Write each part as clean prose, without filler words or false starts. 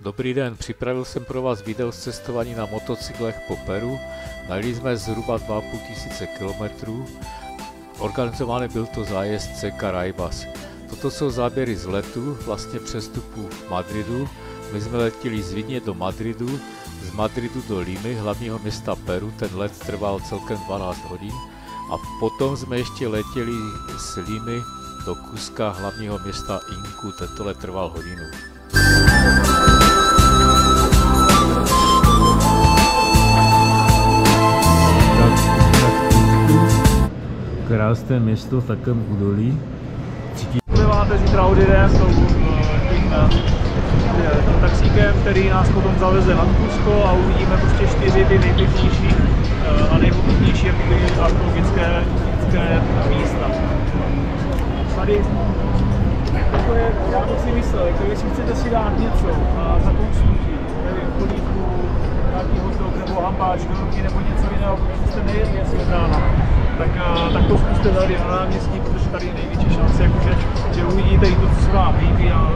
Dobrý den, připravil jsem pro vás video z cestování na motocyklech po Peru. Najeli jsme zhruba 2500 km. Organizovaný byl to zájezd C. Caraibas. Toto jsou záběry z letu, vlastně přestupu v Madridu. My jsme letěli z Vídně do Madridu, z Madridu do Limy, hlavního města Peru. Ten let trval celkem 12 hodin. A potom jsme ještě letěli z Limy do Cusca, hlavního města Inku. Tento let trval hodinu. Krásné město v takovém údolí. Máte zítra odjedeme tím taxíkem, který nás potom zaveze na Cusco a uvidíme prostě 4 ty nejpěknější a nejpochopnější archeologické místa. Tady já bych si myslel, jako jestli chcete si dát něco na zakousnutí, nevím, polívku, nějaký hotdog nebo hambáč do ruky nebo něco jiného, protože jste nejedli asi od rána, tak to zkuste tady na náměstí, protože tady je největší šance, jakože, že uvidíte i to, co se vám líbí a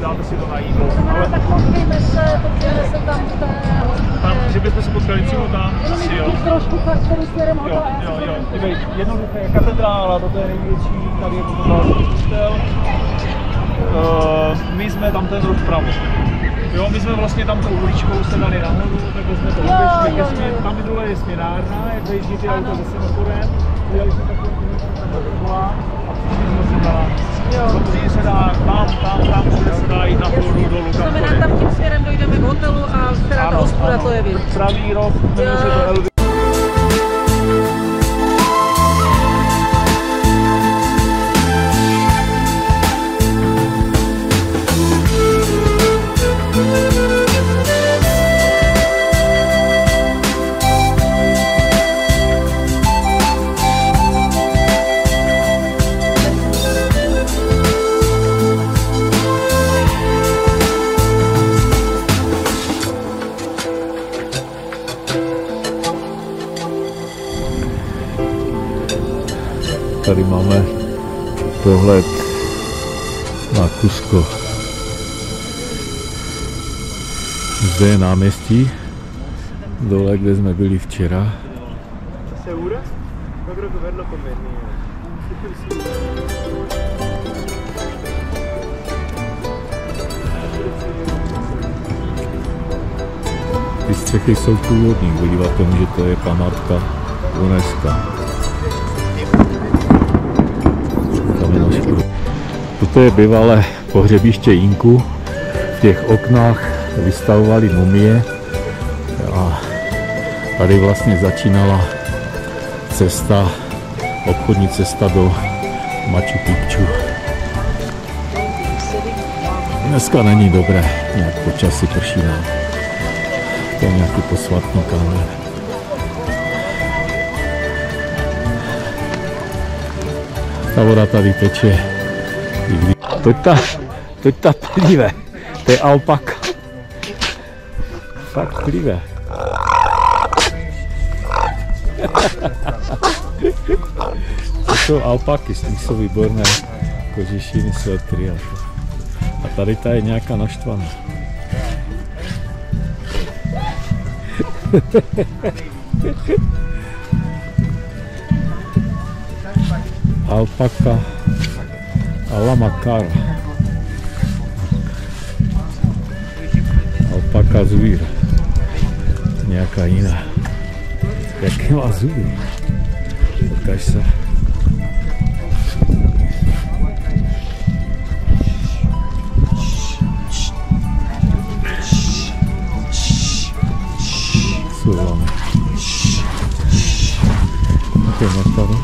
dáte si to na jídlo. Ale tak potkejme se tam v té hospodě. Že bychom se potkali přímo tam, asi jo. Trošku který směrem hotel. Jo. Dívej, jednoduché katedrála, to je největší, tady je potom další kostel. My jsme tam ten rok vpravo. Jo, my jsme vlastně tam tou uličkou se dali nahoru, takhle jsme to obešli, tam dole je směnárna, jak dojíždí ty auta ze semaforem, udělali jsme takovou volá a přišli jsme se dala. Samozřejmě se dá, tam všude se dá jít nahoru dolů. To znamená, tam tím směrem dojdeme k hotelu a která ta hospoda, to je vy. Pravý rok, jmenuje se to Elvy. Tady máme pohled na Cusco. Zde je náměstí, dole, kde jsme byli včera. Ty střechy jsou původní, podívat tomu, že to je památka UNESCO. Toto je bývalé pohřebiště Inku. V těch oknách vystavovali mumie a tady vlastně začínala cesta, obchodní cesta do Machu Picchu. Dneska není dobré, nějak počasí prší nám. To je nějaký posvátný kámen. Ta voda tady teče. Toť ta plive, to je alpaka. Fakt plive. To jsou alpaky, z těch jsou výborné kožešiny, svetry. A tady ta je nějaká naštvaná. Alpaka Alamacara. Alpaka zvíř. Nějaká jiná. Jaký má zuby? Ukaž se. Slováme. To je nastavu.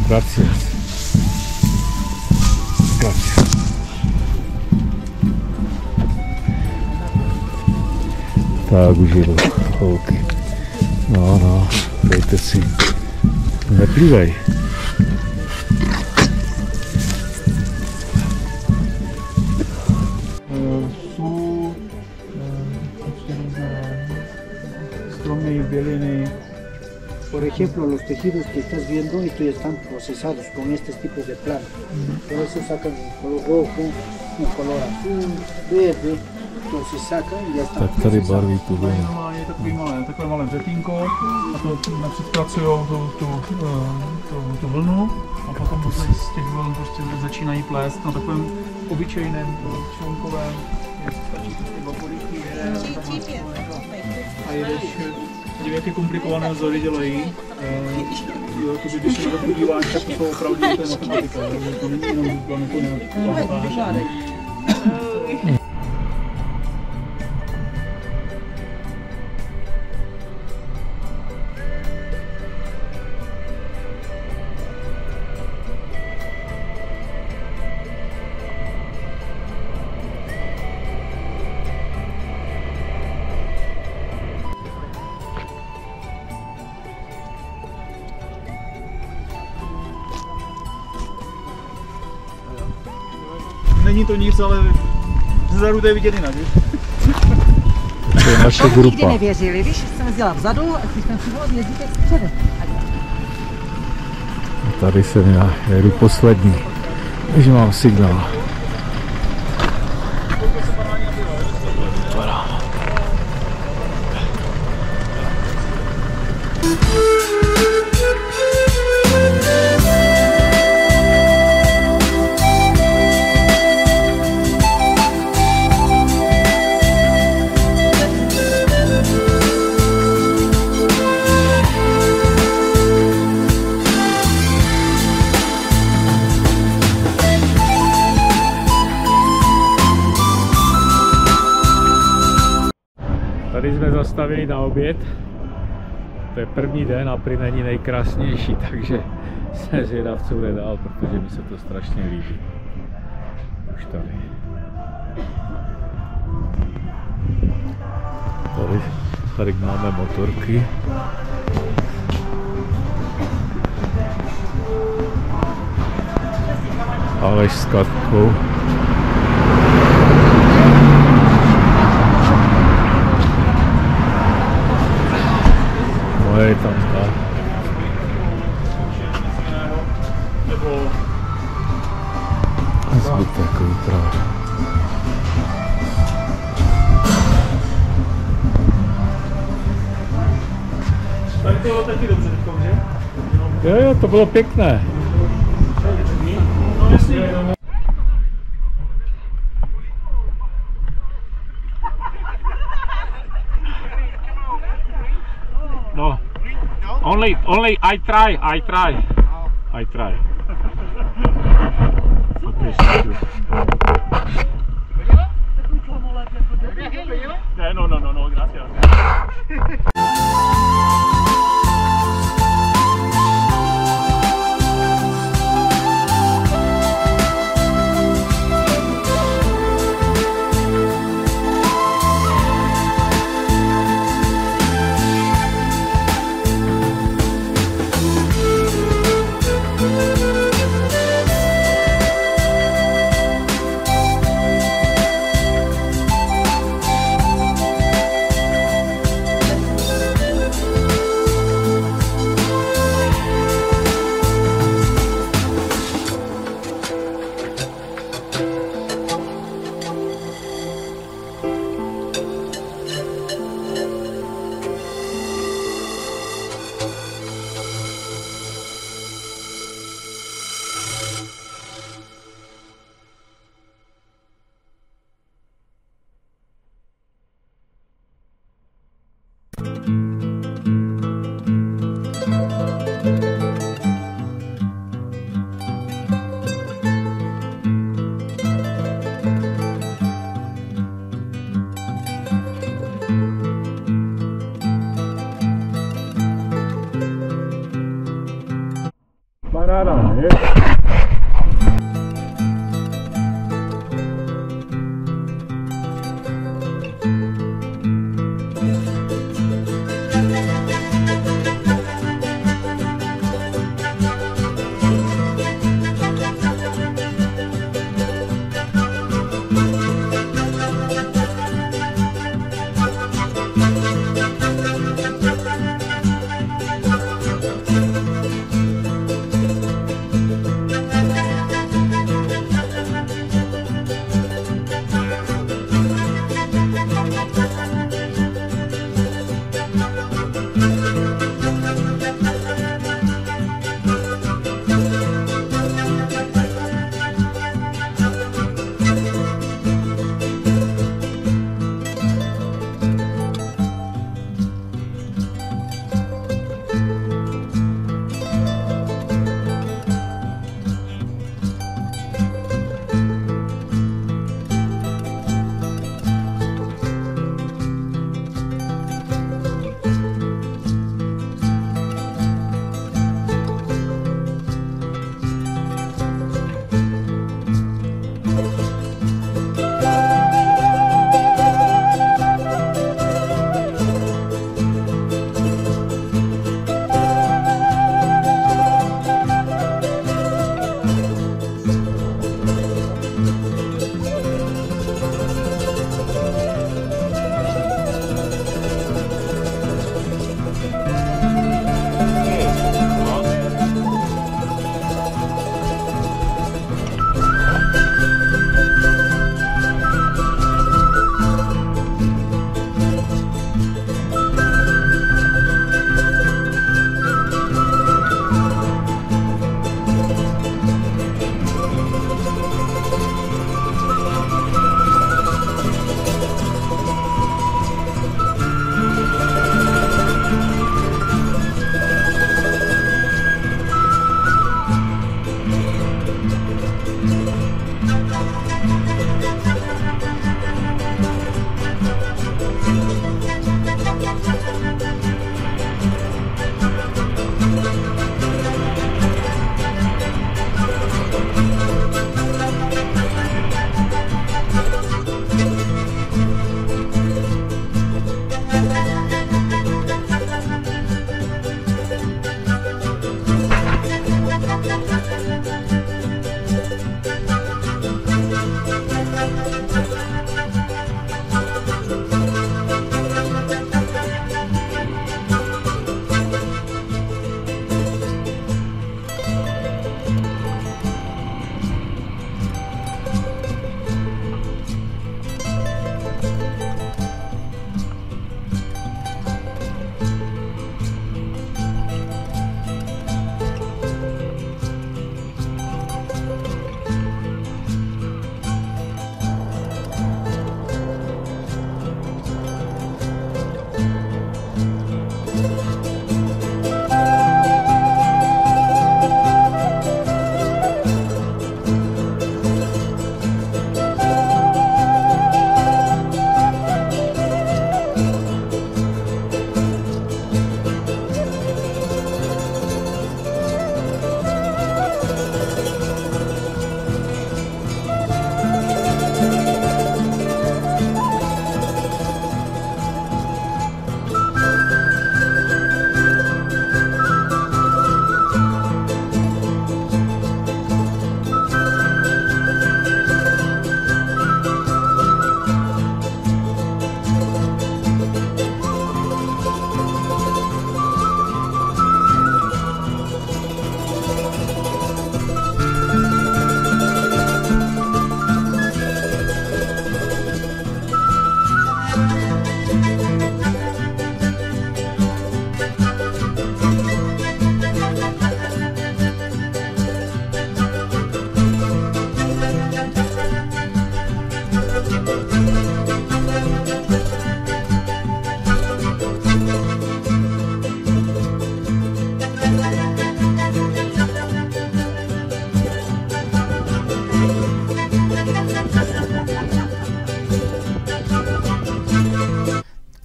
Gracias. Tak už jedu, holky. No, dejte si. Neplivej. Jsou stromy, běliny, Por ejemplo, los tejidos que estás viendo, estos ya están procesados con este tipo de plano. Por eso sacan un color rojo, un color azul, verde, entonces sacan y ya está. Tak tady barví tu vlnu. Normálně takové malé vřetínko a to napřed pracují tu vlnu a potom z těch vln prostě začínají plést na takovém obyčejném člunkovém, jak stačí prostě dva podíky, a jedeš, vidím, jaké komplikované vzory dělají. Jakože když se na to podíváš, tak to jsou opravdu to je matematika, to není jenom hudba, nebo nějak. Není to nic, ale zezadu to je vidět jinak, víš? To je naše Nikdy grupa. nevěřili, víš, jsem jezdila vzadu a když jsem přivolil, jezdíte vpřed. Tady jsem já, jedu poslední, takže mám signál. Tady jsme zastavili na oběd. To je první den a prý není nejkrásnější, takže jsem zvědav, co bude dál, protože mi se to strašně líbí. Už tady. Tady máme motorky. Aleš s Katkou. Moje je tam ta. A zbyt takový právě. Tak to bylo taky dobře teďko, že? Jo, to bylo pěkné. No jasně. No, only I try. Okay, No, gracias.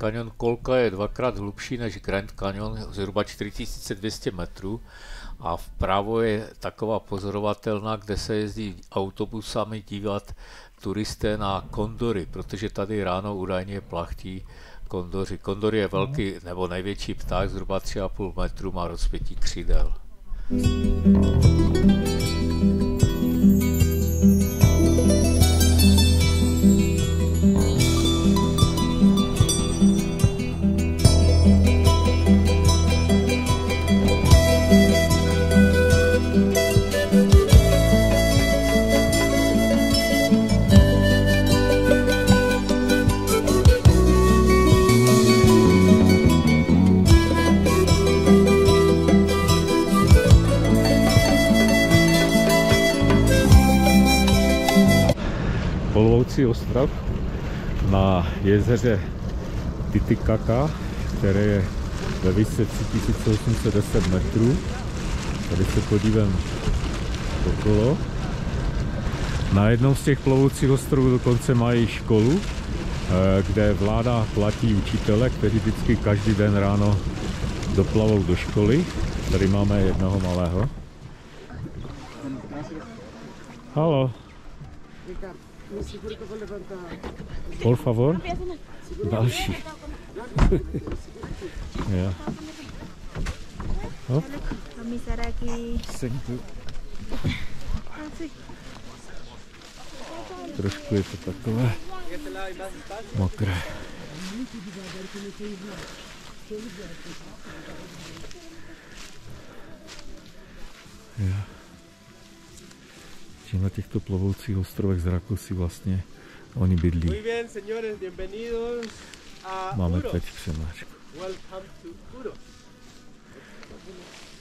Kanion Kolka je dvakrát hlubší než Grand Canyon, zhruba 4200 metrů. A vpravo je taková pozorovatelná, kde se jezdí autobusami dívat turisté na kondory, protože tady ráno údajně plachtí kondoři. Kondor je velký nebo největší pták, zhruba 3,5 metru, má rozpětí křídel. Plovoucí ostrov na jezeře Titicaca, které je ve výšce 3810 metrů. Tady se podívám okolo. Na jednom z těch plovoucích ostrovů dokonce mají školu, kde vláda platí učitele, kteří vždycky každý den ráno doplavou do školy. Tady máme jednoho malého. Halo. Por favor. Další. Ja. Hop. Trošku je to takové mokré. Ja. Na těchto plovoucích ostrovech z Rakusy vlastně oni bydlí. Máme teď přemáčku.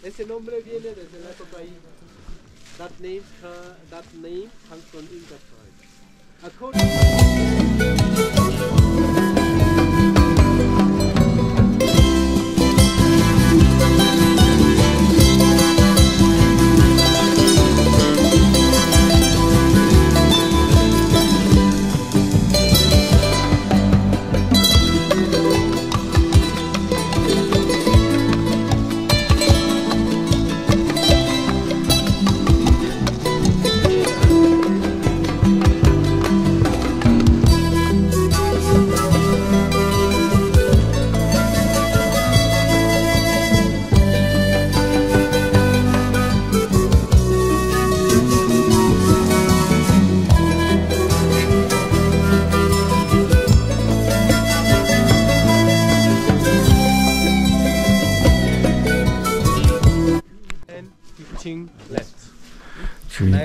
Ese nombre viene desde la época inca. That name comes from Inca tribe. Čili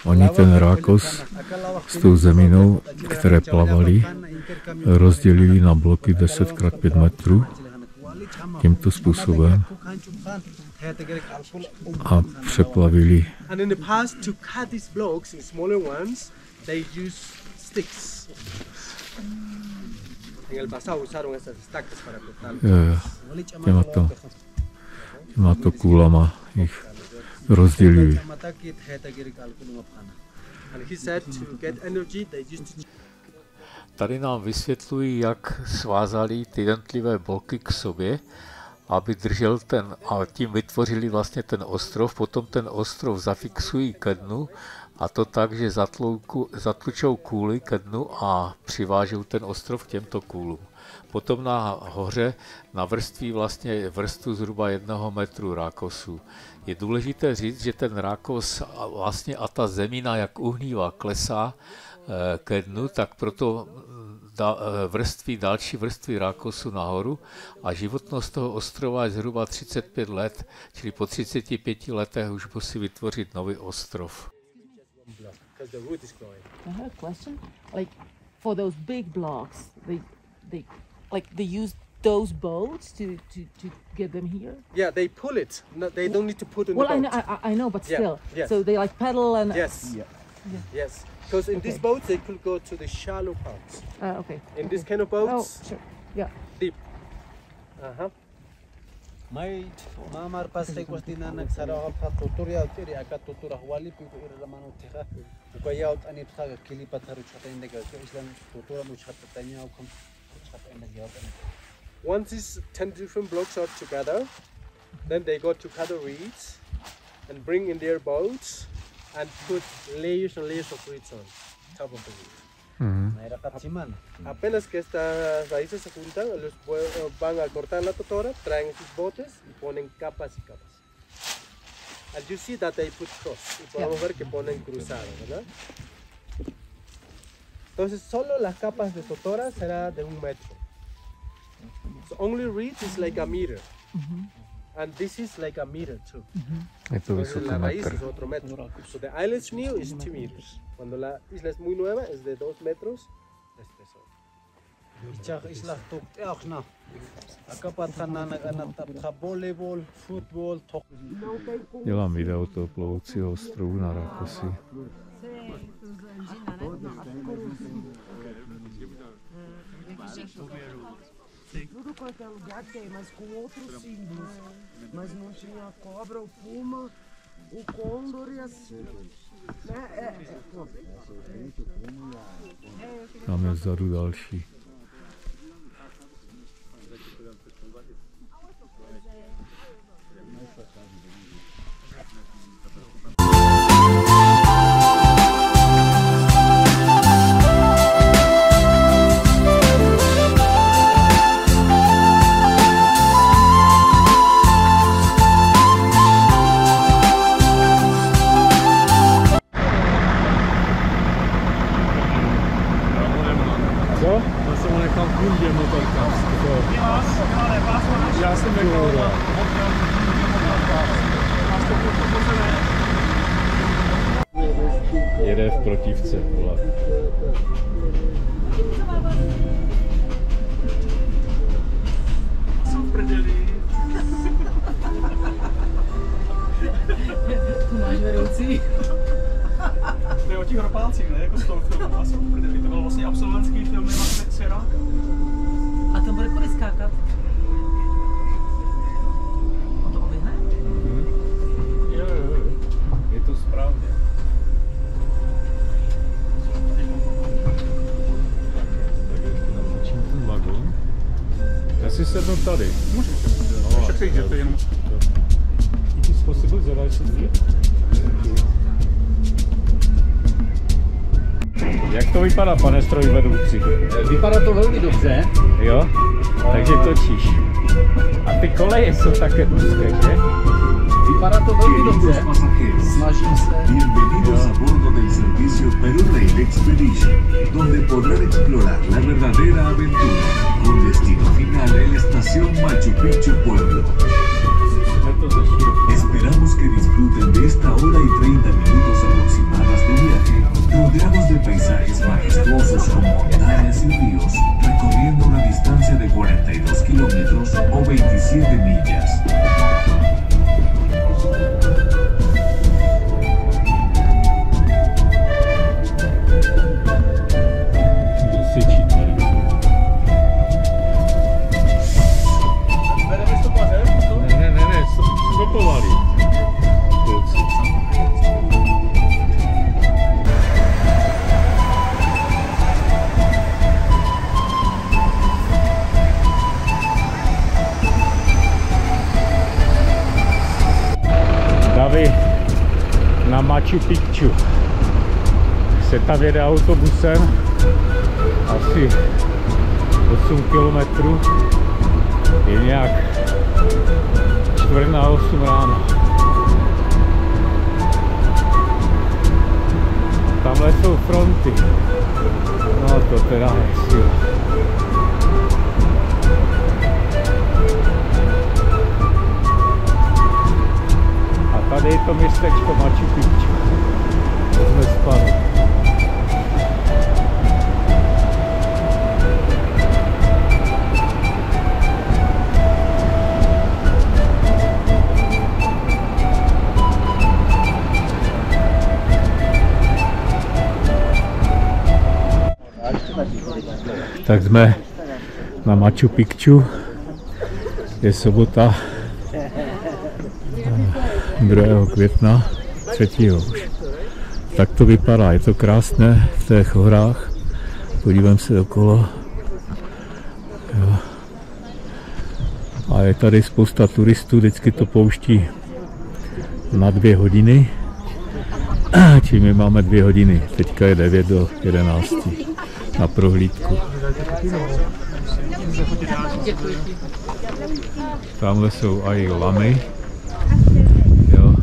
oni ten Rákos s tou zeminou, které plavali, rozdělili na bloky 10x5 metrů tímto způsobem a přeplavili. Těmato kůlama jich rozdělili. Tady nám vysvětlují, jak svázali ty jednotlivé bloky k sobě, aby držel ten, a tím vytvořili vlastně ten ostrov, potom ten ostrov zafixují ke dnu, a to tak, že zatlučou kůly ke dnu a přivážou ten ostrov k těmto kůlům. Potom na hoře navrství vlastně vrstvu zhruba 1 metru rákosu. Je důležité říct, že ten rákos vlastně a ta zemina, jak uhnívá, klesá ke dnu, tak proto další vrstvy rákosu nahoru a životnost toho ostrova je zhruba 35 let, čili po 35 letech už musí vytvořit nový ostrov. I have a question. Like for those big blocks, they use those boats to get them here. Yeah, they pull it. No, they don't need to put in the boat. I know, but still. Yes. So they like pedal and. Yes. Yes. Because in these boats they could go to the shallow parts. Okay. In this kind of boats. Oh, sure. Yeah. Deep. Mait mamar pasai kwastina nak saragal kha tutorial tiri aka tutura hwali piku iramano tikha ukaya ut ani tsaga kilipa tharu chata indega islam tutura mu chata tanya ukam Once these 10 different blocks are together, then they go to cut the reeds and bring in their boats and put layers and layers of reeds on top of the reed. Apenas que estas raíces se juntan, los van a cortar la totora, traen sus botes y ponen capas y capas. And you see that they put cross, y podemos ver que ponen cruzado, ¿verdad? Entonces solo las capas de totora será de 1 metro. So only reed is like a meter. And this is like a meter too. Entonces la raíz es otro metro. So the island is new is 2 meters. Cuando la isla es muy nueva es de 2 metros de espesor. Dělám video toho plovoucího ostrovu na Rákosi. Tudo quanto é lugar tem, mas com outros símbolos. Mas não tinha a cobra, o puma, o condor e assim. Tam je vzadu další. Jede v protivce. Jsou v prdeli. Tu máš vedoucí. To je o těch ropácích, ne? Jako z toho filmu. A jsou v prdeli. To byl vlastně absolventský film Jana Seráka. A tam bude kudy skákat? On to oběhne? Jo. Je to správně. Tak ještě natočím ten vagon. Já si sednu tady. Můžeš. Ještě přijděte jenom. It is possible that I should be? Jak to vypadá, pane strojvedoucí? Vypadá to velmi dobře. Jo? Takže točíš. A ty koleje jsou také úzké, že? Vypadá to velmi dobře. Snažím se. Bienvenidos a bordo del servicio Peru Rail Expedition, donde podrán explorar la verdadera aventura, con destino final en la estación Machu Picchu Pueblo. Esperamos que disfruten de esta hora y 30 minutos aproximadas de viaje, rodeados de paisajes majestuosos con montañas y ríos, recorriendo una distancia de 42 kilómetros o 27 millas. Na Machu Picchu se tam jede autobusem asi 8 kilometrů, je nějak 7:45 ráno. Tamhle jsou fronty, no to teda je síla. Tady je to městečko Machu Picchu. To jsme spali. Tak jsme na Machu Picchu. Je sobota 2. května, 3. už. Tak to vypadá, je to krásné v těch horách. Podívám se okolo. A je tady spousta turistů, vždycky to pouští na 2 hodiny. Čili my máme 2 hodiny, teďka je 9 do 11 na prohlídku. Tamhle jsou i lamy. Jo.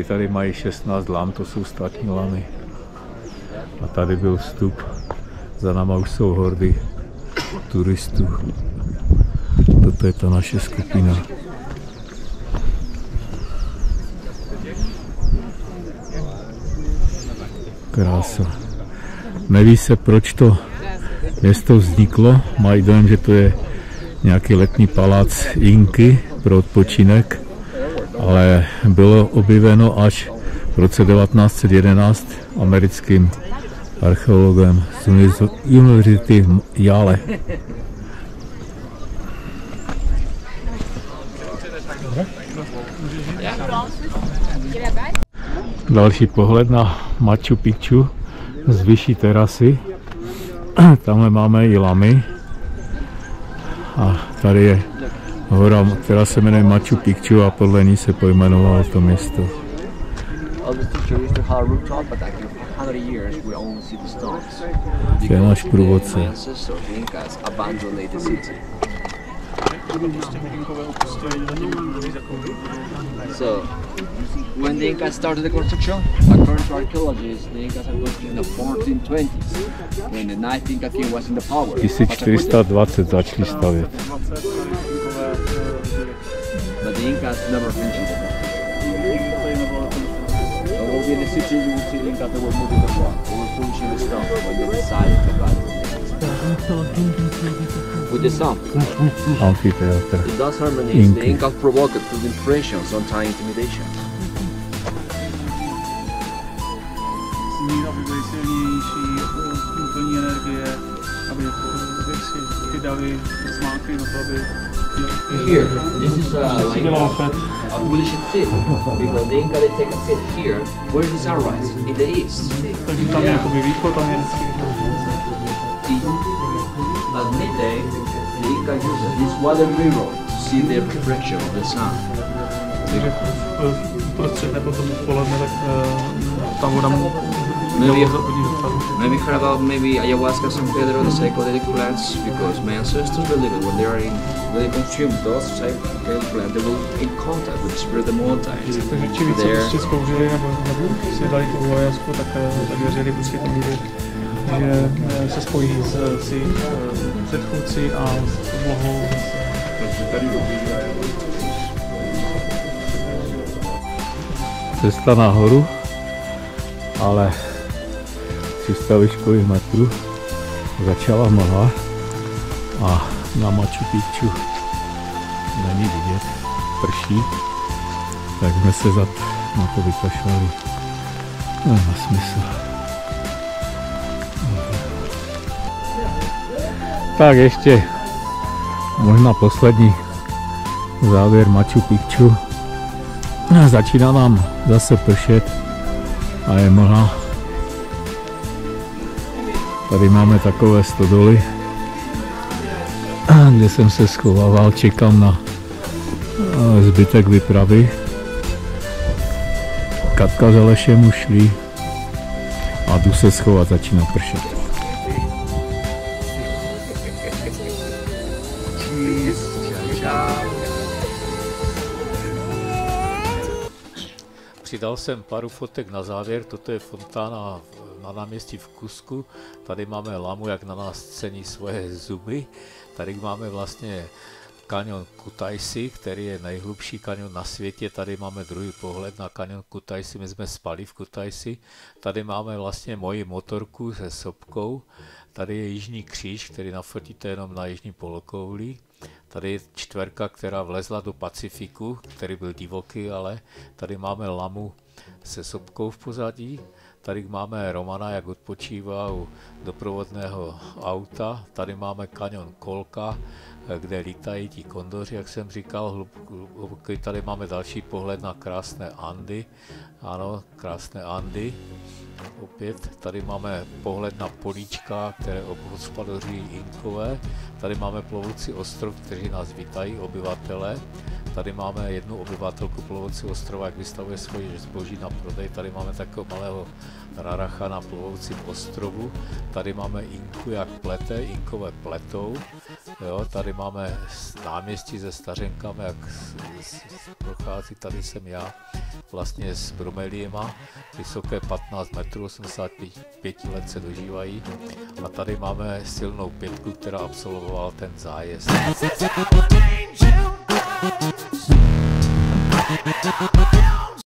Tady mají 16 lam, to jsou státní lamy. A tady byl vstup. Za náma už jsou hordy turistů. Toto je ta naše skupina. Krása. Neví se, proč to město vzniklo. Mají dojem, že to je nějaký letní palác Inky pro odpočinek, ale bylo objeveno až v roce 1911 americkým archeologem z Univerzity Yale. Další pohled na Machu Picchu z vyšší terasy. Tamhle máme i lamy. A tady je hora, která se jmenuje Machu Picchu a podle ní se pojmenovalo to město. To je náš průvodce. So, when the Incas started the construction, according to archaeologists, the Incas are working in the 1420s, when the 9th Inca king was in the power. 1420 začali stavět. But the Incas never finished it. So we'll be in the city, you will see the Incas that were moving the rock, they were pushing the stone when they decided to build with the sun. Amphitheater. It does harmonize. The Incas provoked through the impressions, sometimes intimidation. Aby byly silnější, plní energie, aby ty davy smákly na to, aby here, this is like a foolish seat, because the Inca they take a seat here. Where is the sunrise? In the east. Takže tam je jakoby východ, tam je vždycky At midday, the Inca uses this water mirror to see the reflection of the sun. Prostřed nebo tomu poledne, tak ta voda Maybe heard about ayahuasca, San Pedro, the psychedelic plants, because my ancestors believed when they consume those psychedelic plants, they will in contact with the spirit of the mountains. Takže čím více prostě zkouřili nebo si dali tu ayahuasku, tak věřili prostě tomu, že se spojí s jejich předchůdci a s Bohou. Cesta nahoru, ale 300 výškových metrů začala mlha a na Machu Picchu není vidět, prší, tak jsme se na to vykašlali. Nemá smysl. Tak ještě možná poslední závěr Machu Picchu. Začíná nám zase pršet a je mlha. Tady máme takové stodoly, kde jsem se schovával, čekám na zbytek výpravy. Katka s Alešem už šli a jdu se schovat, začíná pršet. Přidal jsem pár fotek na závěr, toto je fontána na náměstí v Cuscu. Tady máme lamu, jak na nás cení svoje zuby. Tady máme vlastně kanion Kutaisi, který je nejhlubší kanion na světě. Tady máme druhý pohled na kanion Kutaisi, my jsme spali v Kutaisi. Tady máme vlastně moji motorku se sopkou. Tady je Jižní kříž, který nafotíte jenom na jižní polokouli. Tady je čtverka, která vlezla do Pacifiku, který byl divoký, ale tady máme lamu se sopkou v pozadí. Tady máme Romana, jak odpočívá u doprovodného auta. Tady máme kaňon Kolka, kde lítají ti kondoři, jak jsem říkal. Tady máme další pohled na krásné Andy. Ano, krásné Andy. Opět tady máme pohled na políčka, které obhospodařují Inkové. Tady máme plovoucí ostrov, kteří nás vítají, obyvatele. Tady máme jednu obyvatelku plovoucí ostrova, jak vystavuje svoji zboží na prodej. Tady máme takového malého raracha na plovoucím ostrovu. Tady máme Inku, jak plete, Inkové pletou. Jo, tady máme náměstí se stařenkami, jak prochází, tady jsem já, vlastně s bromeliema, vysoké 15 metrů, 85 let se dožívají. A tady máme silnou pětku, která absolvovala ten zájezd. This is how I change you.